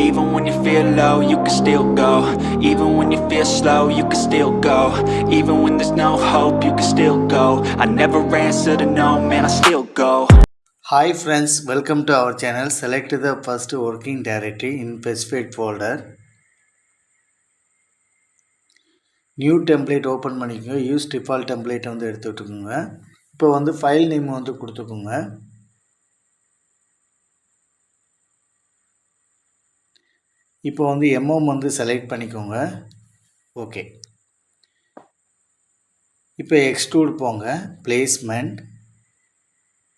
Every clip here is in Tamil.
Even when you feel low, you can still go. Even when you feel slow, you can still go. Even when there's no hope, you can still go. I never answer to no, man, I still go. Hi friends, welcome to our channel. Select the first working directory in specified folder. New template open பண்ணிக்கோங்க. யூஸ் டிஃபால்ட் டெம்ப்ளேட் வந்து எடுத்துட்டுக்குங்க. இப்போ வந்து ஃபைல் நேம் வந்து கொடுத்துக்குங்க. இப்போ வந்து MM வந்து செலக்ட் பண்ணிக்கோங்க. ஓகே. இப்போ எக்ஸ்ட்ரூட் போங்க. பிளேஸ்மெண்ட்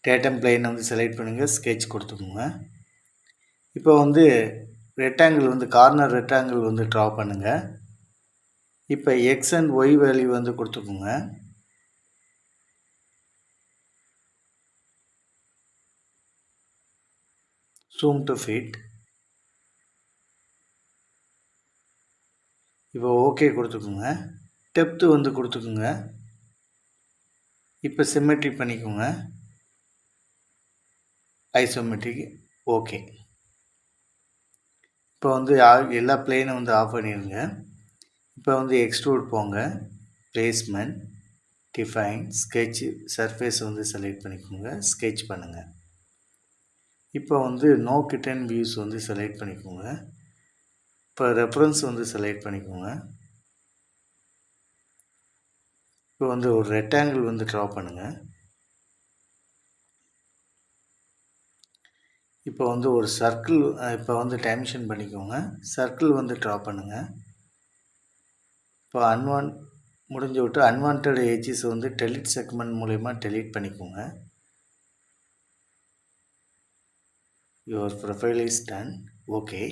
டேட்டம் பிளேன் வந்து செலக்ட் பண்ணுங்க. ஸ்கெட்ச் கொடுத்துக்குங்க. இப்போ வந்து ரெக்டாங்கிள் வந்து கார்னர் ரெக்டாங்கிள் வந்து ட்ரா பண்ணுங்க. இப்போ எக்ஸ் அண்ட் ஒய் வேல்யூ வந்து கொடுத்துக்குங்க. zoom to fit. இப்போ ஓகே கொடுத்துக்குங்க. டெப்த்து வந்து கொடுத்துக்குங்க. இப்போ சிமெட்ரிக் பண்ணிக்கோங்க. Isometric okay. இப்போ வந்து எல்லா பிளேனும் வந்து ஆஃப் பண்ணிடுங்க. இப்போ வந்து எக்ஸ்ட்ரூட் போங்க. பிளேஸ்மெண்ட் டிஃபைன் ஸ்கெட்ச் சர்ஃபேஸ் வந்து செலக்ட் பண்ணிக்கோங்க. ஸ்கெட்ச் பண்ணுங்கள். இப்போ வந்து நோ கிட்டன் வியூஸ் வந்து செலக்ட் பண்ணிக்கோங்க. இப்போ ரெஃபரன்ஸ் வந்து செலக்ட் பண்ணிக்கோங்க. இப்போ வந்து ஒரு ரெக்டாங்கிள் வந்து ட்ரா பண்ணுங்கள். இப்போ வந்து ஒரு சர்க்கிள் இப்போ வந்து டைமென்ஷன் பண்ணிக்கோங்க. சர்க்கிள் வந்து ட்ரா பண்ணுங்கள். இப்போ முடிஞ்ச விட்டு அன்வான்ட் எட்ஜஸ் வந்து டெலிட் செக்மெண்ட் மூலயமா டெலிட் பண்ணிக்கோங்க. Your profile is done. Okay.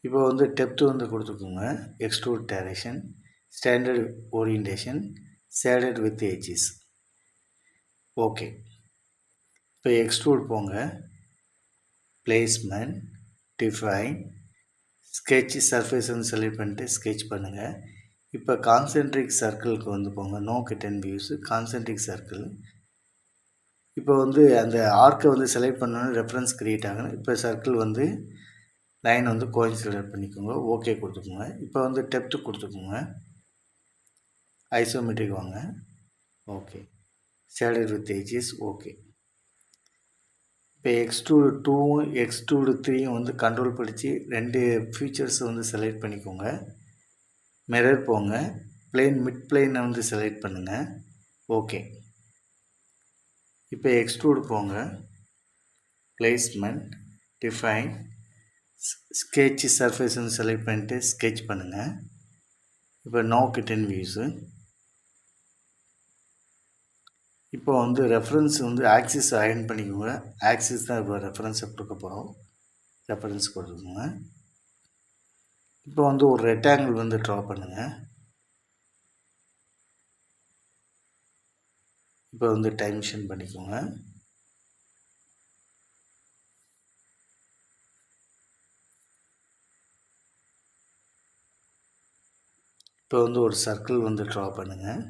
இப்போ வந்து டெப்த் வந்து கொடுத்துக்கோங்க. Extrude direction standard orientation shaded with edges okay. இப்போ எக்ஸ்ட்ரூட் போங்க. பிளேஸ்மெண்ட் டிஃபைன் ஸ்கெட்ச் சர்ஃபேஸ் வந்து செலக்ட் பண்ணிட்டு ஸ்கெட்ச் பண்ணுங்கள். இப்போ கான்சென்ட்ரிக் சர்க்கிளுக்கு வந்து போங்க. No hidden views concentric circle. இப்போ வந்து அந்த ஆர்க்கை வந்து செலக்ட் பண்ணோன்னு ரெஃபரன்ஸ் க்ரியேட் ஆகணும். இப்போ சர்க்கிள் வந்து லைன் வந்து கோயின்சிடர் பண்ணிக்கோங்க. ஓகே கொடுத்துக்கோங்க. இப்போ வந்து டெப்த்து கொடுத்துக்கோங்க. ஐசோமெட்ரிக் வாங்க. Okay. Shaded with edges okay. இப்போ எக்ஸ்ட்ரூடு 2வும் எக்ஸ்ட்ரூடு 3யும் வந்து கண்ட்ரோல் படித்து ரெண்டு ஃபீச்சர்ஸ் வந்து செலக்ட் பண்ணிக்கோங்க. மிரர் போங்க. பிளேன் மிட் பிளேனை வந்து செலக்ட் பண்ணுங்கள். ஓகே. இப்போ எக்ஸ்ட்ரூடு போங்க. பிளேஸ்மெண்ட் டிஃபைன் ஸ்கெட்ச் சர்ஃபேஸ் வந்து செலக்ட் பண்ணிட்டு ஸ்கெட்ச் பண்ணுங்கள். இப்போ நோ கிட்டன் வியூஸு. இப்போ வந்து ரெஃபரன்ஸ் வந்து ஆக்சிஸ் அயன் பண்ணிக்கோங்க. ஆக்சிஸ் தான் இப்போ ரெஃபரன்ஸை கொடுக்க போகிறோம். ரெஃபரன்ஸ் கொடுத்துக்கோங்க. இப்போ வந்து ஒரு ரெக்டாங்கிள் வந்து ட்ரா பண்ணுங்கள். இப்போ வந்து டைமென்ஷன் பண்ணிக்கோங்க. இப்போ வந்து ஒரு சர்க்கிள் வந்து ட்ரா பண்ணுங்கள்.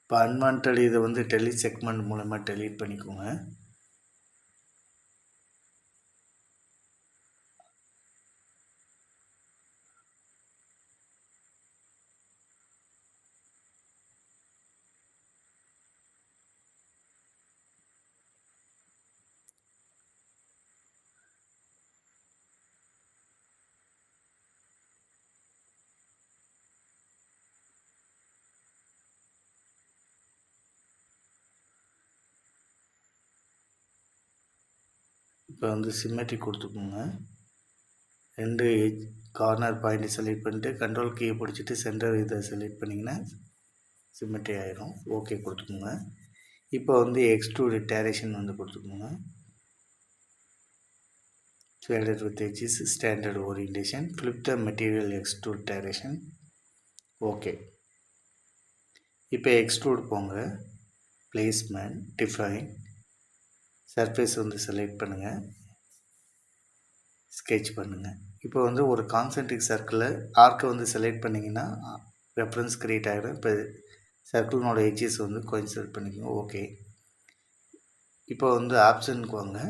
இப்போ அன்வான்ட் இதை வந்து டெலிட் செக்மெண்ட் மூலமாக டெலீட் பண்ணிக்கோங்க. இப்போ வந்து சிமெட்ரிக் கொடுத்துக்கோங்க. ரெண்டு கார்னர் பாயிண்ட்டை செலக்ட் பண்ணிட்டு கண்ட்ரோல் கீயை பிடிச்சிட்டு சென்டர் இதை செலக்ட் பண்ணிங்கன்னா சிமெட்ரி ஆகிடும். ஓகே கொடுத்துக்கோங்க. இப்போ வந்து எக்ஸ்ட்ரூட் டைரக்ஷன் வந்து கொடுத்துக்கோங்க. Shaded with edges standard orientation flip the material extrude direction okay. இப்போ எக்ஸ்ட்ரூட் போங்க. பிளேஸ்மெண்ட் டிஃபைன் சர்ஃபேஸ் வந்து செலக்ட் பண்ணுங்கள். ஸ்கெட்ச் பண்ணுங்கள். இப்போ வந்து ஒரு கான்சென்ட்ரிக் சர்க்கிளில் ஆர்க்கை வந்து செலக்ட் பண்ணிங்கன்னா ரெஃபரன்ஸ் க்ரியேட் ஆகிடும். இப்போ சர்க்கிளினோட எட்ஜஸ் வந்து கோயின்சைட் பண்ணிக்கோங்க. ஓகே. இப்போ வந்து ஆப்ஷனுக்கு வாங்க,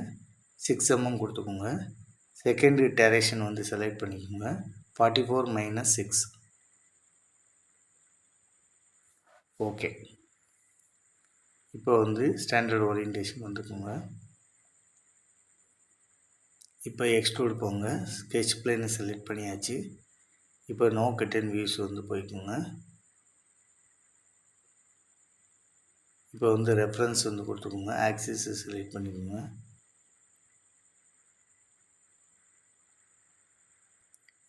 6 mm கொடுத்துக்கோங்க. செகண்ட் டைரக்ஷன் வந்து செலக்ட் பண்ணிக்கோங்க. 44 - 6. ஓகே. இப்போ வந்து ஸ்டாண்டர்ட் ஓரியன்டேஷன் வந்துக்குங்க. இப்போ எக்ஸ்ட்ரூட் போங்க. ஸ்கெட்ச் பிளேனை செலக்ட் பண்ணியாச்சு. இப்போ நோ கட் அண்ட் வியூஸ் வந்து போய்க்குங்க. இப்போ வந்து ரெஃபரன்ஸ் வந்து கொடுத்துக்கோங்க. ஆக்சிஸை செலக்ட் பண்ணிக்கோங்க.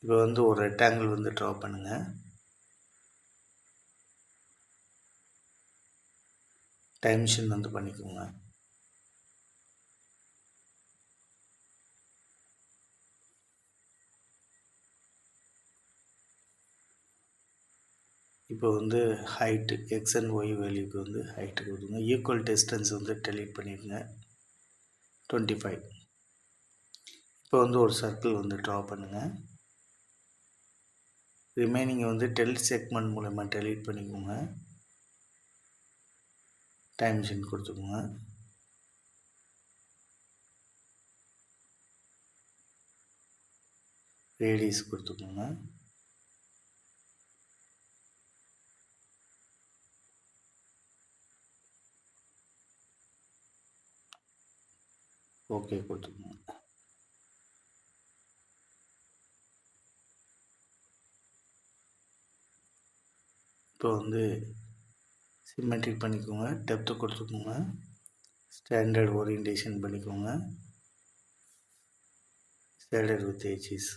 இப்போ வந்து ஒரு ரெக்டாங்கிள் வந்து ட்ரா பண்ணுங்கள். டைமென்ஷன் வந்து பண்ணிக்கோங்க. இப்போ வந்து ஹைட்டு எக்ஸ் அண்ட் ஒய் வேல்யூக்கு வந்து ஹைட்டு கொடுங்க. ஈக்குவல் டிஸ்டன்ஸ் வந்து டெலீட் பண்ணிடுங்க. 25. இப்போ வந்து ஒரு சர்க்கிள் வந்து ட்ரா பண்ணுங்கள். ரிமைனிங் வந்து டெலிட் செக்மெண்ட் மூலமாக டெலீட் பண்ணிக்கோங்க. டைமென்ஷன் கொடுத்துக்கோங்க. ரேடியஸ் கொடுத்துக்கோங்க. ஓகே கொடுத்துக்கோங்க. இப்போ வந்து சிமெட்ரிக் பண்ணிக்கோங்க. டெப்த்து கொடுத்துக்கோங்க. ஸ்டாண்டர்ட் ஓரியன்டேஷன் பண்ணிக்கோங்க. Standard with edges.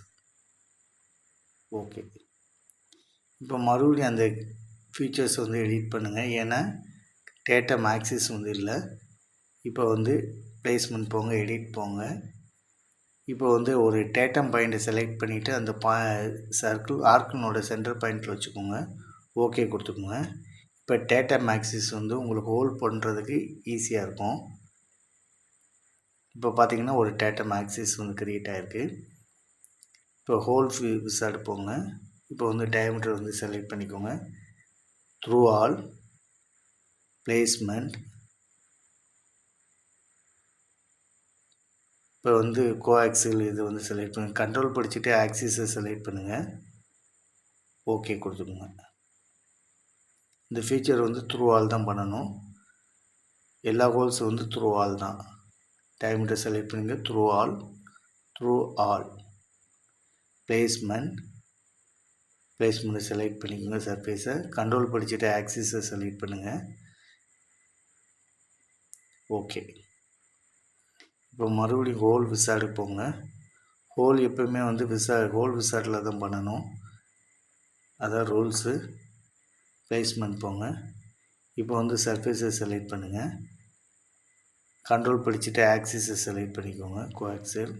ஓகே. இப்போ மறுபடியும் அந்த ஃபீச்சர்ஸ் வந்து எடிட் பண்ணுங்கள். ஏன்னா டேட்டா ஆக்சிஸ் வந்து இல்லை. இப்போ வந்து பிளேஸ்மெண்ட் போங்க, எடிட் போங்க. இப்போ வந்து ஒரு டேட்டம் பாயிண்ட்டை செலக்ட் பண்ணிவிட்டு அந்த சர்க்கிள் ஆர்க்கினோட சென்டர் பாயிண்ட்டில் வச்சுக்கோங்க. ஓகே கொடுத்துக்கோங்க. இப்போ டேட்டம் ஆக்சிஸ் வந்து உங்களுக்கு ஹோல்ட் பண்ணுறதுக்கு ஈஸியாக இருக்கும். இப்போ பார்த்தீங்கன்னா ஒரு டேட்டம் ஆக்சிஸ் வந்து க்ரியேட் ஆகிருக்கு. இப்போ ஹோல் விசார்ட் போங்க. இப்போ வந்து டயமீட்டர் வந்து செலக்ட் பண்ணிக்கோங்க. Through all, placement. இப்போ வந்து கோஆக்சில் இது வந்து செலக்ட் பண்ணுங்கள். கண்ட்ரோல் படிச்சுட்டு ஆக்சிஸை செலக்ட் பண்ணுங்கள். ஓகே கொடுத்துக்கோங்க. இந்த ஃபீச்சர் வந்து த்ரூ ஆல் தான் பண்ணணும். எல்லா ஹோல்ஸும் வந்து த்ரூ ஆல் தான். டயமீட்டர் செலக்ட் பண்ணுங்கள். Through all. பிளேஸ்மெண்ட்டை செலக்ட் பண்ணிக்கோங்க. சர்ஃபேஸை கண்ட்ரோல் படிச்சுட்டு ஆக்சிஸை செலக்ட் பண்ணுங்கள். ஓகே. இப்போ மறுபடியும் ஹோல் விசார்டு போங்க. ஹோல் எப்போயுமே வந்து ஹோல் விசார்டில் தான் பண்ணணும். அதான் ரூல்ஸு. பிளேஸ்மெண்ட் போங்க. இப்போ வந்து சர்ஃபேஸை செலக்ட் பண்ணுங்கள். கண்ட்ரோல் படிச்சுட்டு ஆக்சிஸை செலக்ட் பண்ணிக்கோங்க. கோஆக்சில்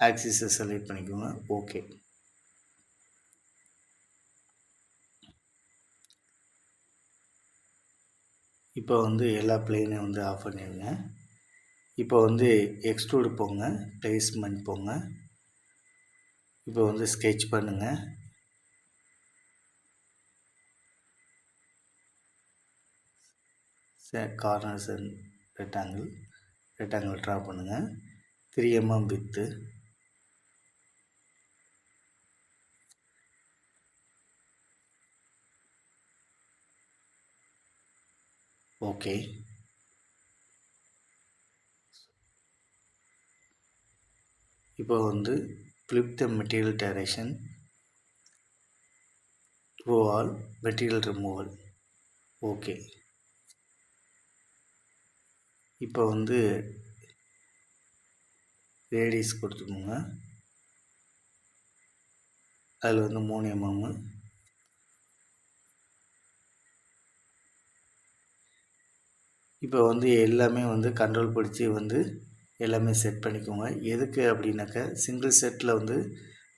ஆக்சிஸை செலக்ட் பண்ணிக்கோங்க. ஓகே. இப்போ வந்து எல்லா பிளேனையும் வந்து ஆஃப் பண்ணிடுங்க. இப்போ வந்து எக்ஸ்ட்ரூட் போங்க. பிளேஸ்மெண்ட் போங்க. இப்போ வந்து ஸ்கெட்ச் பண்ணுங்கள். கார்னர்ஸ் அண்ட் ரெக்டாங்கிள் ட்ரா பண்ணுங்கள். 3 mm வித்து. ஓகே. இப்போ வந்து flip the material direction through all, material removal. Okay. இப்போ வந்து ரேடியஸ் கொடுத்துக்கோங்க. அதில் வந்து 3 mm. இப்போ வந்து எல்லாமே வந்து கண்ட்ரோல் பிடிச்சி வந்து எல்லாமே செட் பண்ணிக்கோங்க. எதுக்கு அப்படின்னாக்கா சிங்கிள் செட்டில் வந்து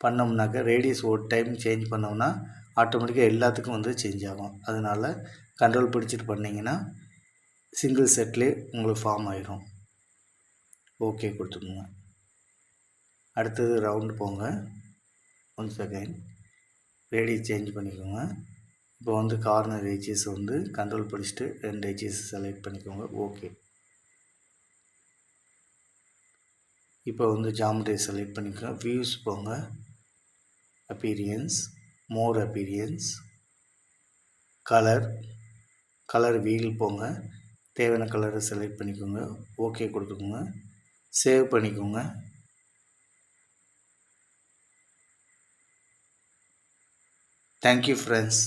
பண்ணோம்னாக்கா ரேடியஸ் ஒரு டைம் சேஞ்ச் பண்ணோம்னா ஆட்டோமேட்டிக்காக எல்லாத்துக்கும் வந்து சேஞ்ச் ஆகும். அதனால் கண்ட்ரோல் பிடிச்சிட்டு பண்ணிங்கன்னா சிங்கிள் செட்லேயே உங்களுக்கு ஃபார்ம் ஆகிடும். ஓகே கொடுத்துக்கோங்க. அடுத்தது ரவுண்டு போங்க. 1 செகண்ட். ரேடியஸ் சேஞ்ச் பண்ணிக்கோங்க. இப்போ வந்து கார்னர் எட்ஜஸ் வந்து கண்ட்ரோல் பிடிச்சிட்டு 2 எட்ஜஸ் செலக்ட் பண்ணிக்கோங்க. ஓகே. இப்போ வந்து ஜாமெட்ரி செலக்ட் பண்ணிக்கோங்க. வியூஸ் போங்க, அப்பீரியன்ஸ், மோர் அப்பீரியன்ஸ், கலர் வீல் போங்க. தேவையான கலரை செலக்ட் பண்ணிக்கோங்க. ஓகே கொடுத்துக்கோங்க. சேவ் பண்ணிக்கோங்க. Thank you friends.